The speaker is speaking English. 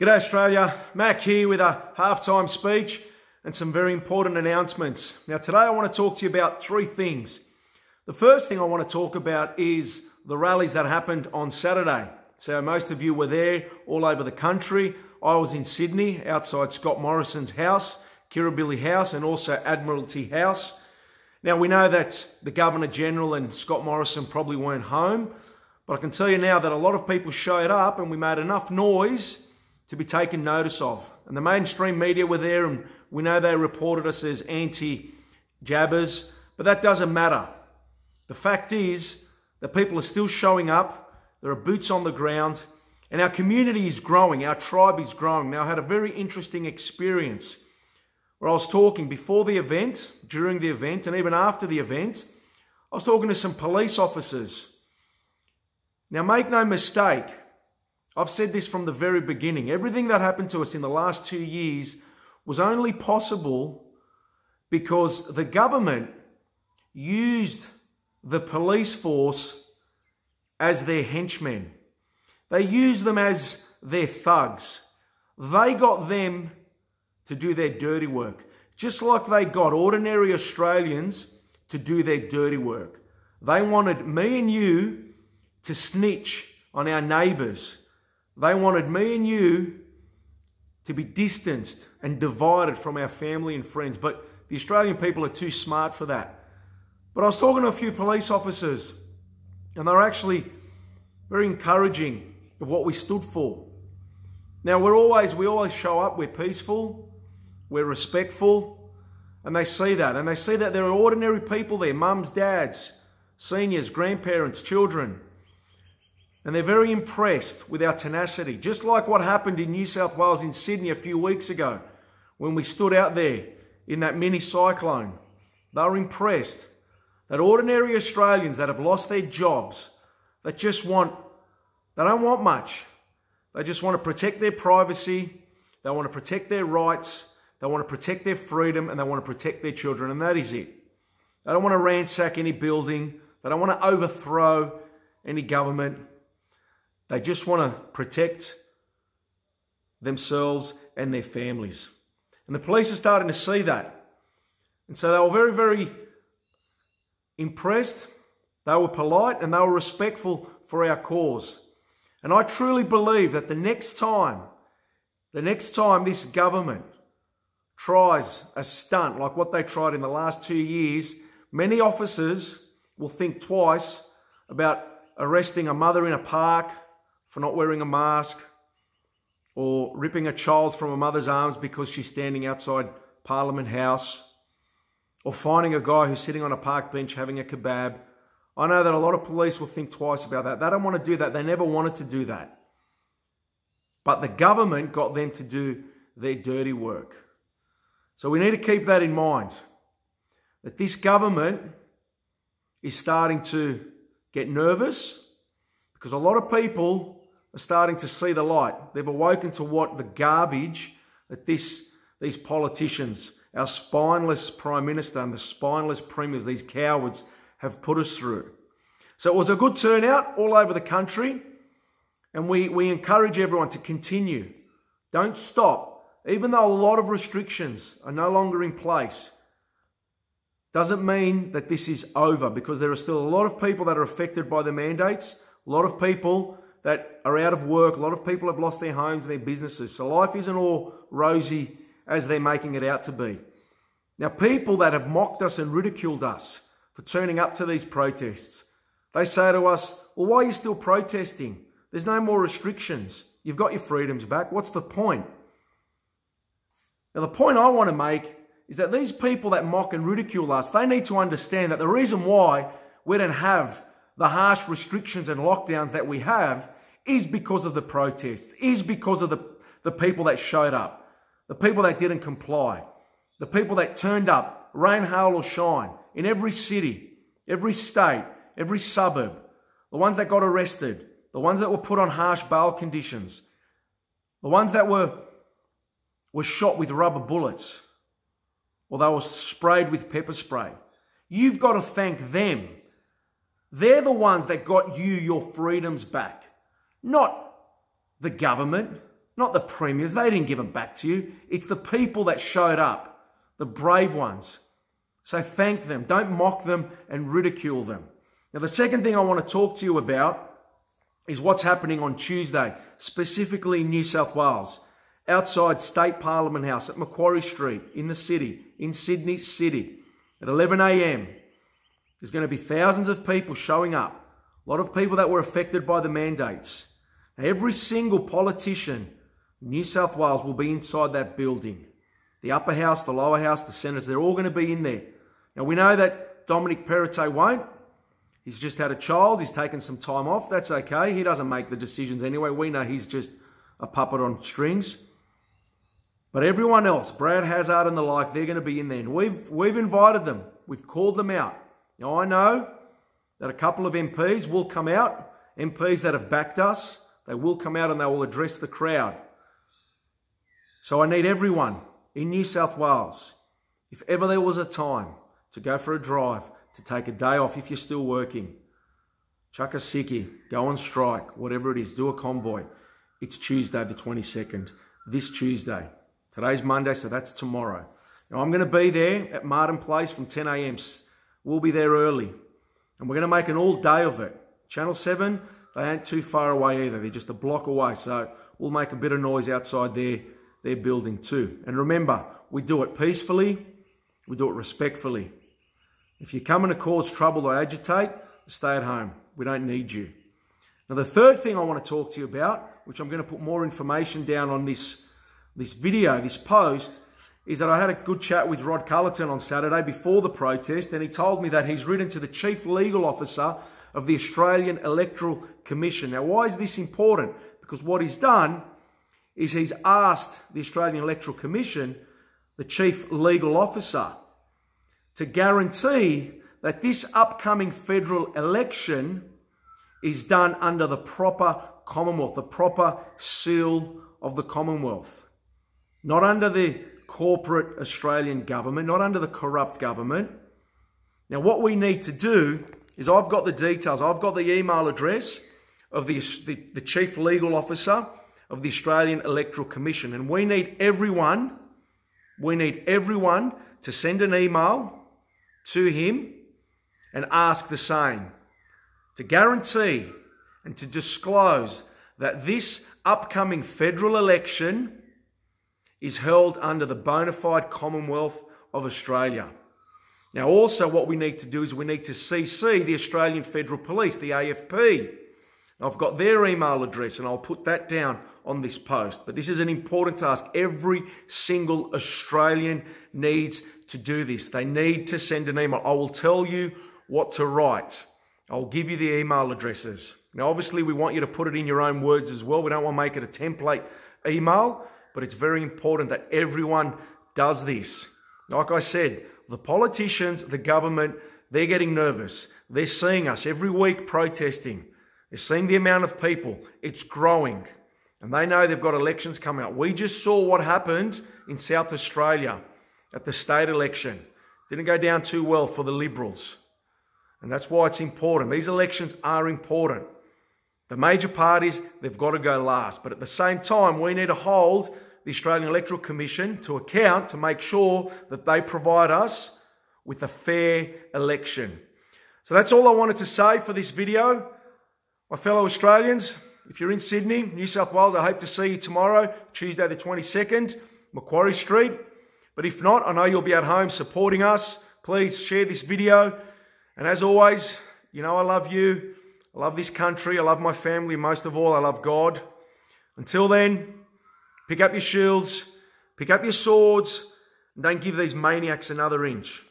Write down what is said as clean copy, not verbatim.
G'day Australia, Mac here with a halftime speech and some very important announcements. Now today I want to talk to you about three things. The first thing I want to talk about is the rallies that happened on Saturday. So most of you were there all over the country. I was in Sydney outside Scott Morrison's house, Kirribilli House, and also Admiralty House. Now we know that the Governor-General and Scott Morrison probably weren't home, but I can tell you now that a lot of people showed up and we made enough noise to be taken notice of. And the mainstream media were there and we know they reported us as anti-jabbers, but that doesn't matter. The fact is that people are still showing up, there are boots on the ground, and our community is growing, our tribe is growing. Now I had a very interesting experience where I was talking before the event, during the event, and even after the event. I was talking to some police officers. Now make no mistake, I've said this from the very beginning. Everything that happened to us in the last 2 years was only possible because the government used the police force as their henchmen. They used them as their thugs. They got them to do their dirty work, just like they got ordinary Australians to do their dirty work. They wanted me and you to snitch on our neighbours. They wanted me and you to be distanced and divided from our family and friends. But the Australian people are too smart for that. But I was talking to a few police officers and they were actually very encouraging of what we stood for. Now we always show up, we're peaceful, we're respectful, and they see that. And they see that there are ordinary people there, mums, dads, seniors, grandparents, children. And they're very impressed with our tenacity, just like what happened in New South Wales in Sydney a few weeks ago when we stood out there in that mini cyclone. They were impressed that ordinary Australians that have lost their jobs, that they don't want much. They just want to protect their privacy, they want to protect their rights, they want to protect their freedom, and they want to protect their children, and that is it. They don't want to ransack any building, they don't want to overthrow any government. They just want to protect themselves and their families. And the police are starting to see that. And so they were very, very impressed. They were polite and they were respectful for our cause. And I truly believe that the next time this government tries a stunt like what they tried in the last 2 years, many officers will think twice about arresting a mother in a park for not wearing a mask, or ripping a child from a mother's arms because she's standing outside Parliament House, or finding a guy who's sitting on a park bench having a kebab. I know that a lot of police will think twice about that. They don't want to do that. They never wanted to do that. But the government got them to do their dirty work. So we need to keep that in mind, that this government is starting to get nervous because a lot of people are starting to see the light. They've awoken to what the garbage that these politicians, our spineless Prime Minister and the spineless premiers, these cowards, have put us through. So it was a good turnout all over the country, and we encourage everyone to continue. Don't stop. Even though a lot of restrictions are no longer in place, doesn't mean that this is over, because there are still a lot of people that are affected by the mandates, a lot of people that are out of work, a lot of people have lost their homes and their businesses. So life isn't all rosy as they're making it out to be. Now, people that have mocked us and ridiculed us for turning up to these protests, they say to us, well, why are you still protesting? There's no more restrictions. You've got your freedoms back. What's the point? Now, the point I want to make is that these people that mock and ridicule us, they need to understand that the reason why we don't have the harsh restrictions and lockdowns that we have is because of the protests, is because of the people that showed up, the people that didn't comply, the people that turned up, rain, hail or shine, in every city, every state, every suburb, the ones that got arrested, the ones that were put on harsh bail conditions, the ones that were shot with rubber bullets, or they were sprayed with pepper spray. You've got to thank them. They're the ones that got you your freedoms back, not the government, Not the premiers. They didn't give them back to you. It's the people that showed up, the brave ones. So thank them. Don't mock them and ridicule them. Now, the second thing I want to talk to you about is what's happening on Tuesday, specifically in New South Wales, outside State Parliament House at Macquarie Street in the city, in Sydney City, at 11 a.m. There's going to be thousands of people showing up, a lot of people that were affected by the mandates. Now, every single politician in New South Wales will be inside that building. The upper house, the lower house, the senators, they're all going to be in there. Now, we know that Dominic Perrottet won't. He's just had a child. He's taken some time off. That's okay. He doesn't make the decisions anyway. We know he's just a puppet on strings. But everyone else, Brad Hazard and the like, they're going to be in there. And we've invited them. We've called them out. Now, I know that a couple of MPs will come out. MPs that have backed us, they will come out and they will address the crowd. So I need everyone in New South Wales, if ever there was a time to go for a drive, to take a day off if you're still working, chuck a sickie, go on strike, whatever it is, do a convoy. It's Tuesday the 22nd, this Tuesday. Today's Monday, so that's tomorrow. Now, I'm going to be there at Martin Place from 10 a.m. We'll be there early, and we're going to make an all day of it. Channel 7, they ain't too far away either. They're just a block away, so we'll make a bit of noise outside their building too. And remember, we do it peacefully, we do it respectfully. If you're coming to cause trouble or agitate, stay at home. We don't need you. Now, the third thing I want to talk to you about, which I'm going to put more information down on this video, this post, is that I had a good chat with Rod Cullerton on Saturday before the protest, and he told me that he's written to the Chief Legal Officer of the Australian Electoral Commission. Now, why is this important? Because what he's done is he's asked the Australian Electoral Commission, the Chief Legal Officer, to guarantee that this upcoming federal election is done under the proper Commonwealth, the proper seal of the Commonwealth. Not under the corporate Australian government, not under the corrupt government. Now, what we need to do is, I've got the details, I've got the email address of the Chief Legal Officer of the Australian Electoral Commission, and we need everyone to send an email to him and ask the same, to guarantee and to disclose that this upcoming federal election is held under the bona fide Commonwealth of Australia. Now, also what we need to do is we need to CC the Australian Federal Police, the AFP. I've got their email address and I'll put that down on this post. But this is an important task. Every single Australian needs to do this. They need to send an email. I will tell you what to write. I'll give you the email addresses. Now, obviously, we want you to put it in your own words as well. We don't want to make it a template email, but it's very important that everyone does this. Like I said, the politicians, the government, they're getting nervous. They're seeing us every week protesting. They're seeing the amount of people. It's growing. And they know they've got elections coming up. We just saw what happened in South Australia at the state election. Didn't go down too well for the Liberals. And that's why it's important. These elections are important. The major parties, they've got to go last. But at the same time, we need to hold the Australian Electoral Commission to account to make sure that they provide us with a fair election. So that's all I wanted to say for this video. My fellow Australians, if you're in Sydney, New South Wales, I hope to see you tomorrow, Tuesday the 22nd, Macquarie Street. But if not, I know you'll be at home supporting us. Please share this video. And as always, you know I love you. I love this country. I love my family. Most of all, I love God. Until then, pick up your shields, pick up your swords, and don't give these maniacs another inch.